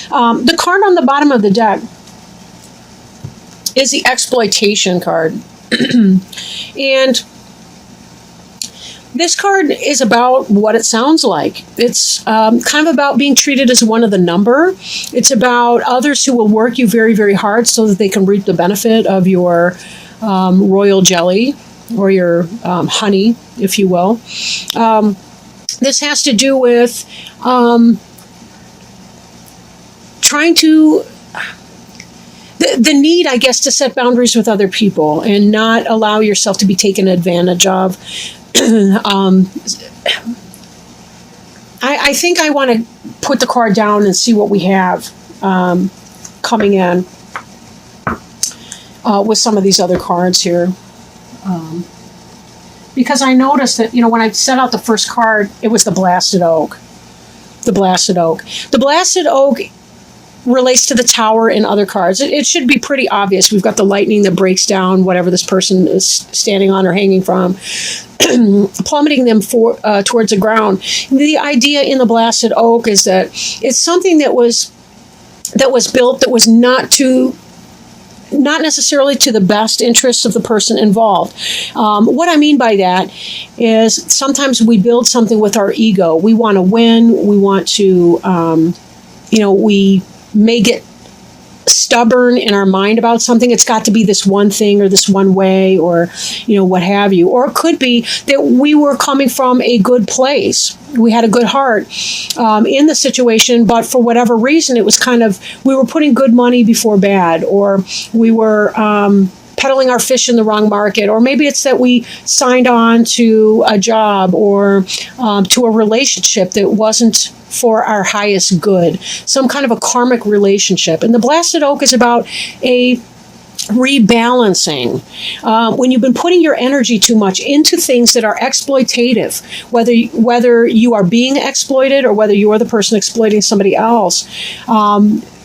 The card on the bottom of the deck is the exploitation card. And this card is about what it sounds like. It's kind of about being treated as one of the number. It's about others who will work you very, very hard so that they can reap the benefit of your royal jelly or your honey, if you will. This has to do with trying to the need, I guess, to set boundaries with other people and not allow yourself to be taken advantage of. I think I want to put the card down and see what we have coming in with some of these other cards here. Because I noticed that, when I set out the first card, it was the Blasted Oak. The Blasted Oak. The Blasted Oak relates to the Tower in other cards. It should be pretty obvious. We've got the lightning that breaks down whatever this person is standing on or hanging from, plummeting them towards the ground. The idea in the Blasted Oak is that it's something that was built that was not necessarily to the best interests of the person involved. What I mean by that is sometimes we build something with our ego. We want to win. We want to, we may get stubborn in our mind about something. It's got to be this one thing or this one way or, what have you. Or it could be that we were coming from a good place. We had a good heart in the situation, but for whatever reason, it was we were putting good money before bad, or we were peddling our fish in the wrong market, or maybe it's that we signed on to a job or to a relationship that wasn't for our highest good, some kind of a karmic relationship. And the Blasted Oak is about a rebalancing. When you've been putting your energy too much into things that are exploitative, whether you are being exploited or whether you are the person exploiting somebody else,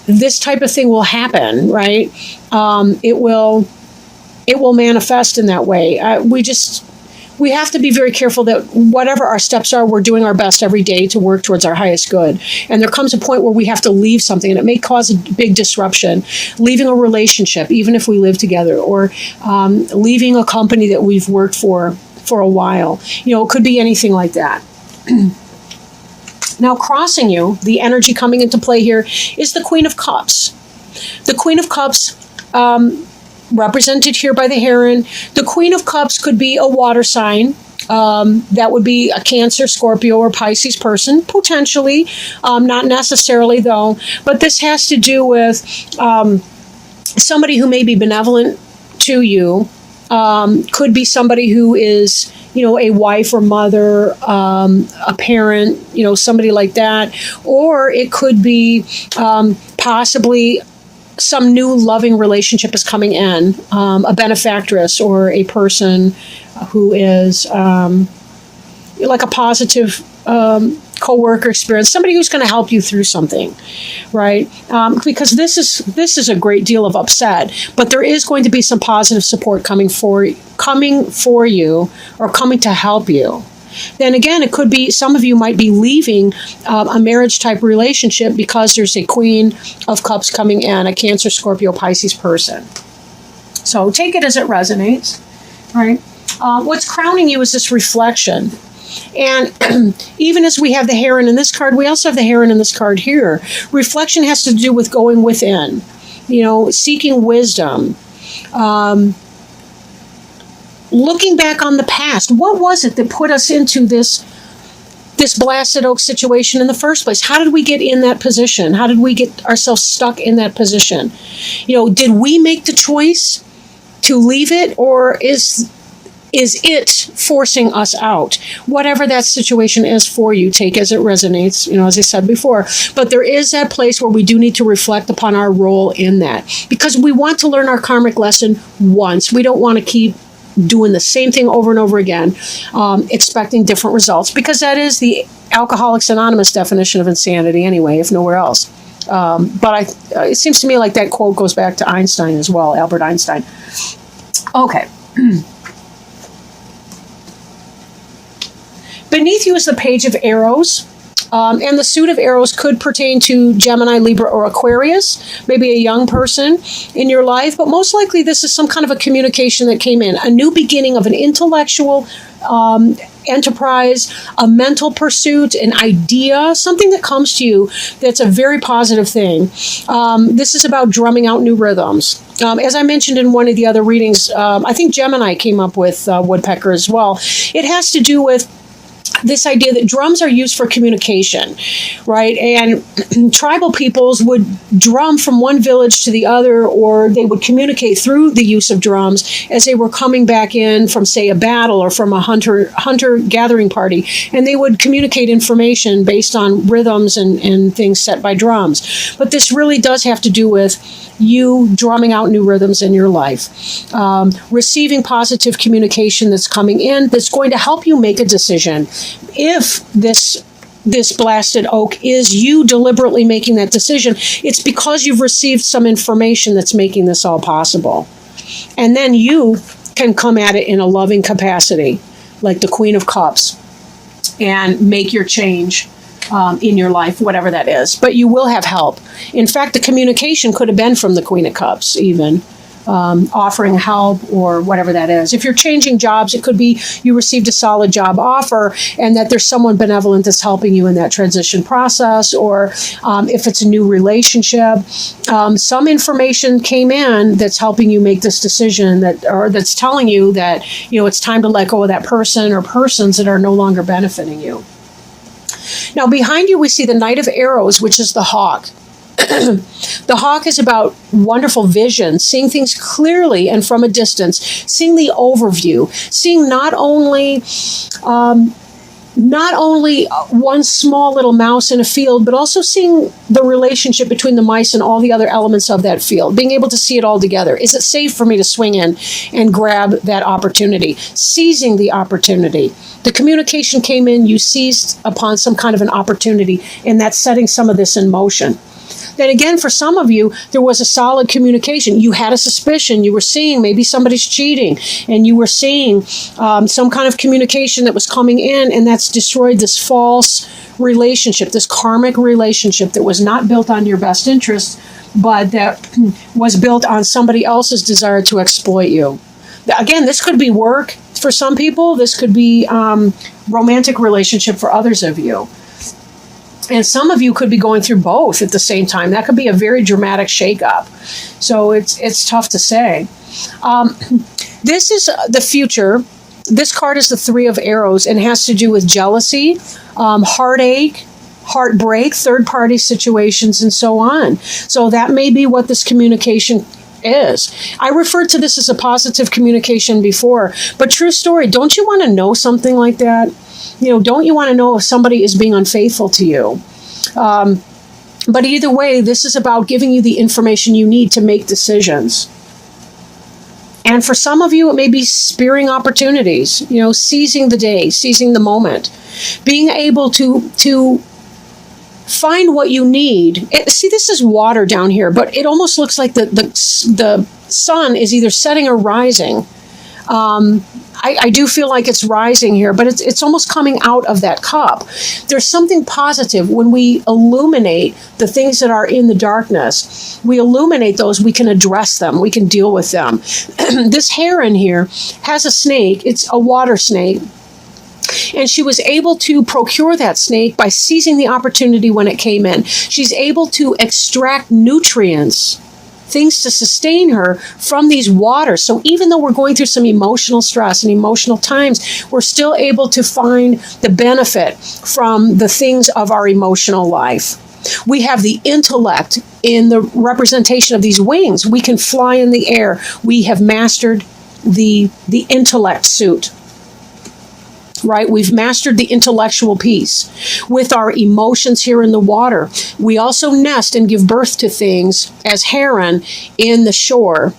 this type of thing will happen, right? It will manifest in that way. We have to be very careful that whatever our steps are, we're doing our best every day to work towards our highest good. And there comes a point where we have to leave something, and it may cause a big disruption. Leaving a relationship, even if we live together, or leaving a company that we've worked for a while. It could be anything like that. Now, crossing you, the energy coming into play here is the Queen of Cups. The Queen of Cups, represented here by the heron. The Queen of Cups could be a water sign. That would be a Cancer, Scorpio, or Pisces person, potentially. Not necessarily, though. But this has to do with somebody who may be benevolent to you. Could be somebody who is, a wife or mother, a parent, somebody like that. Or it could be possibly some new loving relationship is coming in, a benefactress or a person who is like a positive co-worker experience, somebody who's going to help you through something, right? Because this is a great deal of upset, but there is going to be some positive support coming for you or coming to help you. Then again, it could be some of you might be leaving a marriage type relationship because there's a Queen of Cups coming in, a Cancer, Scorpio, Pisces person. So take it as it resonates, right? What's crowning you is this reflection. And even as we have the heron in this card, we also have the heron in this card here. Reflection has to do with going within, seeking wisdom, looking back on the past. What was it that put us into this Blasted Oak situation in the first place? How did we get in that position? How did we get ourselves stuck in that position? Did we make the choice to leave it, or is it forcing us out? Whatever that situation is for you, take as it resonates, as I said before. But there is that place where we do need to reflect upon our role in that, because we want to learn our karmic lesson once. We don't want to keep doing the same thing over and over again, expecting different results, because that is the Alcoholics Anonymous definition of insanity anyway, if nowhere else. But it seems to me like that quote goes back to Einstein as well, Albert Einstein. Okay. Beneath you is the Page of Arrows. And the suit of arrows could pertain to Gemini, Libra, or Aquarius, maybe a young person in your life. But most likely, this is some kind of a communication that came in, a new beginning of an intellectual enterprise, a mental pursuit, an idea, something that comes to you that's a very positive thing. This is about drumming out new rhythms. As I mentioned in one of the other readings, I think Gemini came up with woodpecker as well. It has to do with this idea that drums are used for communication, right? And tribal peoples would drum from one village to the other, or they would communicate through the use of drums as they were coming back in from, say, a battle or from a hunter-gathering party. And they would communicate information based on rhythms and things set by drums. But this really does have to do with you drumming out new rhythms in your life, receiving positive communication that's coming in that's going to help you make a decision. If this blasted oak is you deliberately making that decision, it's because you've received some information that's making this all possible. And then you can come at it in a loving capacity, like the Queen of Cups, and make your change in your life, whatever that is. But you will have help. In fact, the communication could have been from the Queen of Cups, even offering help or whatever that is. If you're changing jobs, it could be you received a solid job offer and that there's someone benevolent that's helping you in that transition process. Or if it's a new relationship, some information came in that's helping you make this decision, that's telling you that it's time to let go of that person or persons that are no longer benefiting you. Now, behind you, we see the Knight of Arrows, which is the hawk. The hawk is about wonderful vision, seeing things clearly and from a distance, seeing the overview, seeing not only one small little mouse in a field, but also seeing the relationship between the mice and all the other elements of that field, being able to see it all together. Is it safe for me to swing in and grab that opportunity? Seizing the opportunity. The communication came in, you seized upon some kind of an opportunity, and that's setting some of this in motion. Then again, for some of you, there was a solid communication. You had a suspicion. You were seeing maybe somebody's cheating, and you were seeing some kind of communication that was coming in, and that's destroyed this false relationship, this karmic relationship that was not built on your best interest, but that was built on somebody else's desire to exploit you. Again, this could be work for some people. This could be romantic relationship for others of you. And some of you could be going through both at the same time. That could be a very dramatic shakeup. So it's tough to say. This is the future. This card is the Three of Arrows and has to do with jealousy, heartache, heartbreak, third-party situations, and so on. So that may be what this communication is. I referred to this as a positive communication before, but true story, don't you want to know something like that? Don't you want to know if somebody is being unfaithful to you? But either way, this is about giving you the information you need to make decisions. And for some of you, it may be spearing opportunities, seizing the day, seizing the moment, being able to find what you need. See, this is water down here, but it almost looks like the sun is either setting or rising. I do feel like it's rising here, but it's almost coming out of that cup. There's something positive when we illuminate the things that are in the darkness. We illuminate those, we can address them, we can deal with them. This heron here has a snake. It's a water snake. And she was able to procure that snake by seizing the opportunity when it came in. She's able to extract nutrients, things to sustain her from these waters. So even though we're going through some emotional stress and emotional times, we're still able to find the benefit from the things of our emotional life. We have the intellect in the representation of these wings. We can fly in the air. We have mastered the intellect suit. Right? We've mastered the intellectual piece. With our emotions here in the water, we also nest and give birth to things as heron in the shore,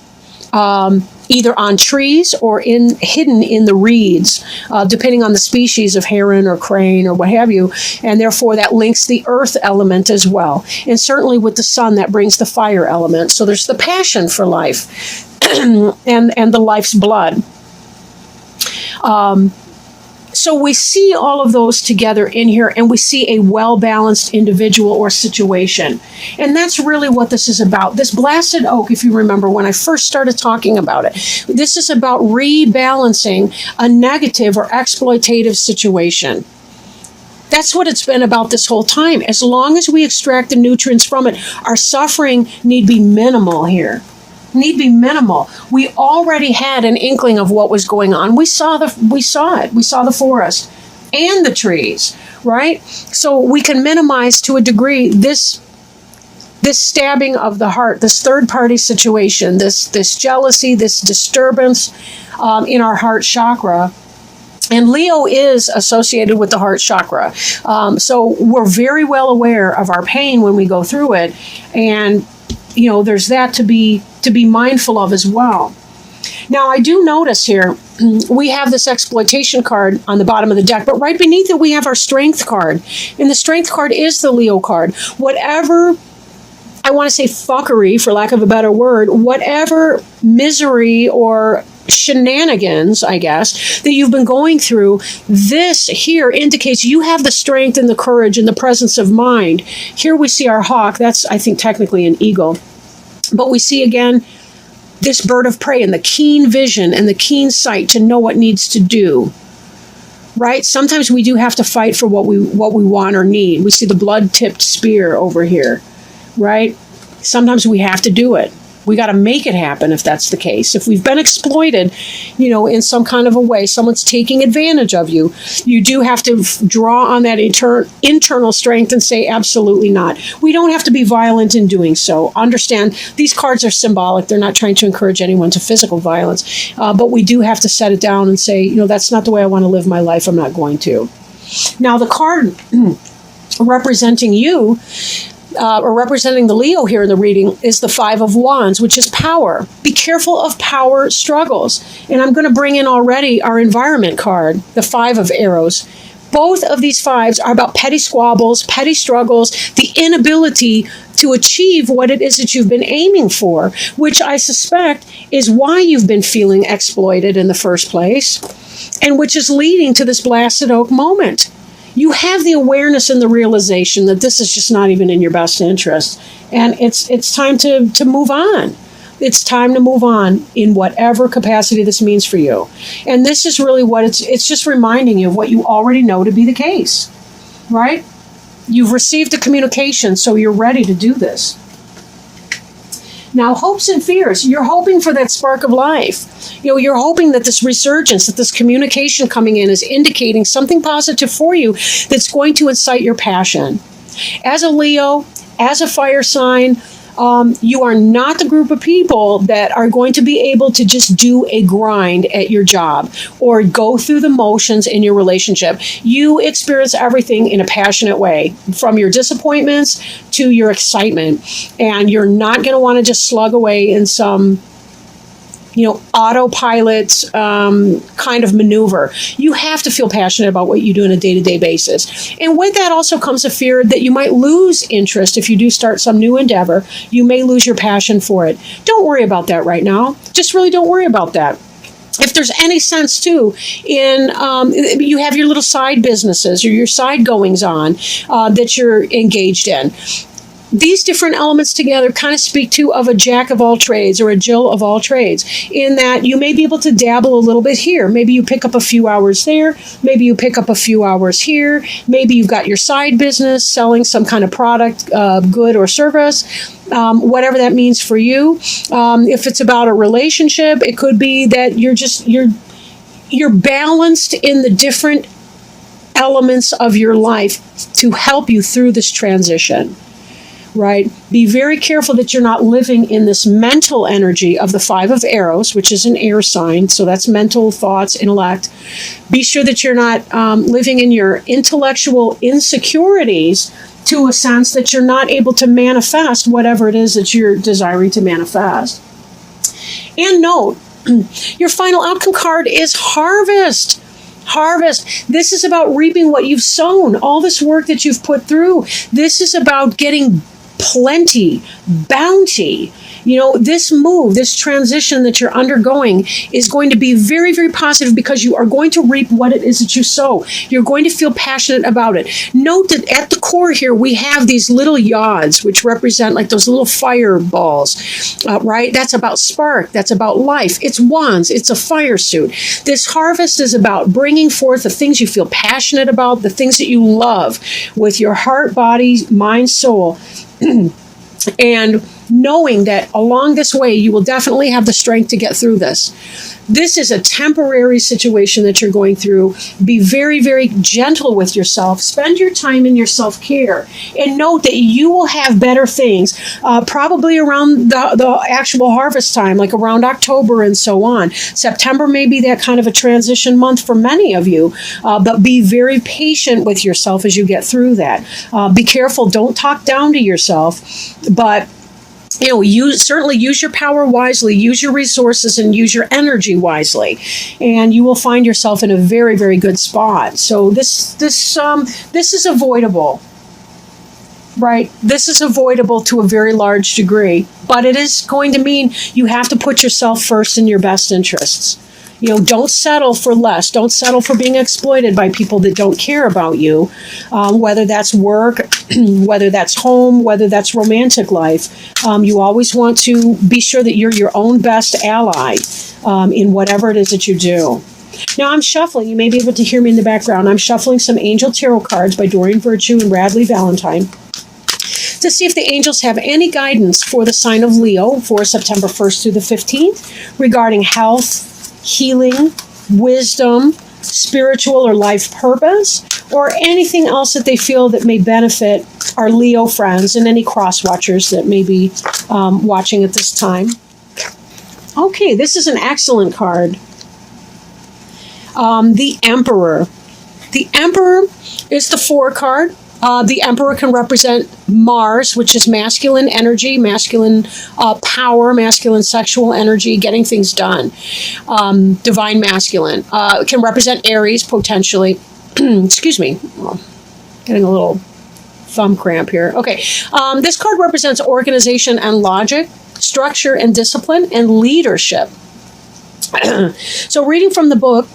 either on trees or hidden in the reeds, depending on the species of heron or crane or what have you. And therefore, that links the earth element as well. And certainly with the sun, that brings the fire element. So there's the passion for life and the life's blood. So we see all of those together in here, and we see a well-balanced individual or situation. And that's really what this is about. This blasted oak, if you remember when I first started talking about it, this is about rebalancing a negative or exploitative situation. That's what it's been about this whole time. As long as we extract the nutrients from it, our suffering need be minimal here. Need be minimal. We already had an inkling of what was going on. We saw it. We saw the forest and the trees, right? So we can minimize to a degree this stabbing of the heart, this third party situation, this jealousy, this disturbance in our heart chakra. And Leo is associated with the heart chakra. So we're very well aware of our pain when we go through it. And, there's that to be mindful of as well. Now, I do notice here, we have this exploitation card on the bottom of the deck, but right beneath it, we have our strength card. And the strength card is the Leo card. Whatever, I want to say fuckery, for lack of a better word, whatever misery or shenanigans, I guess, that you've been going through, this here indicates you have the strength and the courage and the presence of mind. Here we see our hawk. That's, I think, technically an eagle. But we see again this bird of prey and the keen vision and the keen sight to know what needs to do. Right? Sometimes we do have to fight for what we want or need. We see the blood-tipped spear over here. Right? Sometimes we have to do it. We got to make it happen if that's the case. If we've been exploited, in some kind of a way, someone's taking advantage of you, you do have to draw on that internal strength and say, absolutely not. We don't have to be violent in doing so. Understand, these cards are symbolic. They're not trying to encourage anyone to physical violence. But we do have to set it down and say, that's not the way I want to live my life. I'm not going to. Now, the card representing you, or representing the Leo here in the reading, is the Five of Wands, which is power. Be careful of power struggles. And I'm going to bring in already our environment card, the Five of Arrows. Both of these fives are about petty squabbles, petty struggles, the inability to achieve what it is that you've been aiming for, which I suspect is why you've been feeling exploited in the first place, and which is leading to this blasted oak moment. You have the awareness and the realization that this is just not even in your best interest. And it's time to move on. It's time to move on in whatever capacity this means for you. And this is really what it's just reminding you of what you already know to be the case, right? You've received a communication, so you're ready to do this. Now, hopes and fears. You're hoping for that spark of life. You're hoping that this resurgence, that this communication coming in is indicating something positive for you that's going to incite your passion. As a Leo, as a fire sign, you are not the group of people that are going to be able to just do a grind at your job or go through the motions in your relationship. You experience everything in a passionate way, from your disappointments to your excitement. And you're not going to want to just slug away in some autopilot kind of maneuver. You have to feel passionate about what you do on a day-to-day basis. And with that also comes a fear that you might lose interest if you do start some new endeavor. You may lose your passion for it. Don't worry about that right now. Just really don't worry about that. If there's any sense too in you have your little side businesses or your side goings on that you're engaged in. These different elements together kind of speak to of a jack of all trades or a Jill of all trades, in that you may be able to dabble a little bit here. Maybe you pick up a few hours there. Maybe you pick up a few hours here. Maybe you've got your side business selling some kind of product, good or service, whatever that means for you. If it's about a relationship, it could be that you're balanced in the different elements of your life to help you through this transition. Right? Be very careful that you're not living in this mental energy of the Five of Arrows, which is an air sign. So that's mental thoughts, intellect. Be sure that you're not living in your intellectual insecurities to a sense that you're not able to manifest whatever it is that you're desiring to manifest. And note, your final outcome card is Harvest. Harvest. This is about reaping what you've sown, all this work that you've put through. This is about getting plenty, bounty, This move, this transition that you're undergoing is going to be very, very positive because you are going to reap what it is that you sow. You're going to feel passionate about it. Note that at the core here, we have these little yods, which represent like those little fireballs, right? That's about spark. That's about life. It's wands. It's a fire suit. This harvest is about bringing forth the things you feel passionate about, the things that you love with your heart, body, mind, soul. And knowing that along this way, you will definitely have the strength to get through this. This is a temporary situation that you're going through. Be very, very gentle with yourself. Spend your time in your self-care. And note that you will have better things, probably around the actual harvest time, like around October and so on. September may be that kind of a transition month for many of you, but be very patient with yourself as you get through that. Be careful. Don't talk down to yourself, but you certainly use your power wisely, use your resources, and use your energy wisely, and you will find yourself in a very, very good spot. So this is avoidable, right? This is avoidable to a very large degree, but it is going to mean you have to put yourself first in your best interests. Don't settle for less. Don't settle for being exploited by people that don't care about you, whether that's work, whether that's home, whether that's romantic life. You always want to be sure that you're your own best ally in whatever it is that you do. Now I'm shuffling. You may be able to hear me in the background. I'm shuffling some Angel Tarot cards by Doreen Virtue and Radley Valentine to see if the angels have any guidance for the sign of Leo for September 1st through the 15th regarding health, healing, wisdom, spiritual or life purpose, or anything else that they feel that may benefit our Leo friends and any cross watchers that may be watching at this time. Okay, this is an excellent card. The Emperor. The Emperor is the 4 card. The Emperor can represent Mars, which is masculine energy, masculine power, masculine sexual energy, getting things done. Divine masculine. It can represent Aries, potentially. Excuse me. Getting a little thumb cramp here. Okay. This card represents organization and logic, structure and discipline, and leadership. So reading from the book,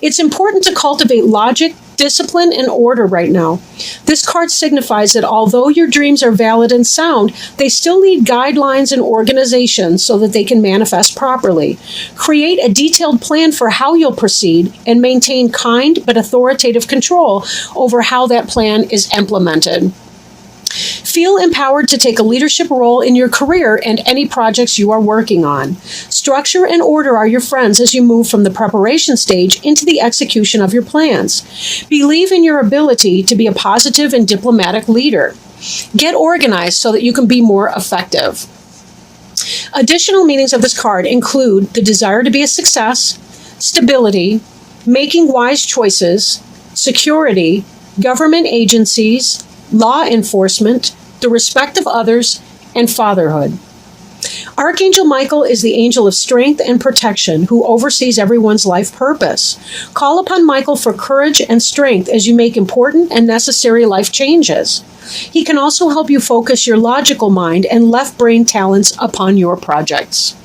it's important to cultivate logic, discipline, and order right now. This card signifies that although your dreams are valid and sound, they still need guidelines and organization so that they can manifest properly. Create a detailed plan for how you'll proceed and maintain kind but authoritative control over how that plan is implemented. Feel empowered to take a leadership role in your career and any projects you are working on. Structure and order are your friends as you move from the preparation stage into the execution of your plans. Believe in your ability to be a positive and diplomatic leader. Get organized so that you can be more effective. Additional meanings of this card include the desire to be a success, stability, making wise choices, security, government agencies, law enforcement, the respect of others, and fatherhood. Archangel Michael is the angel of strength and protection who oversees everyone's life purpose. Call upon Michael for courage and strength as you make important and necessary life changes. He can also help you focus your logical mind and left brain talents upon your projects.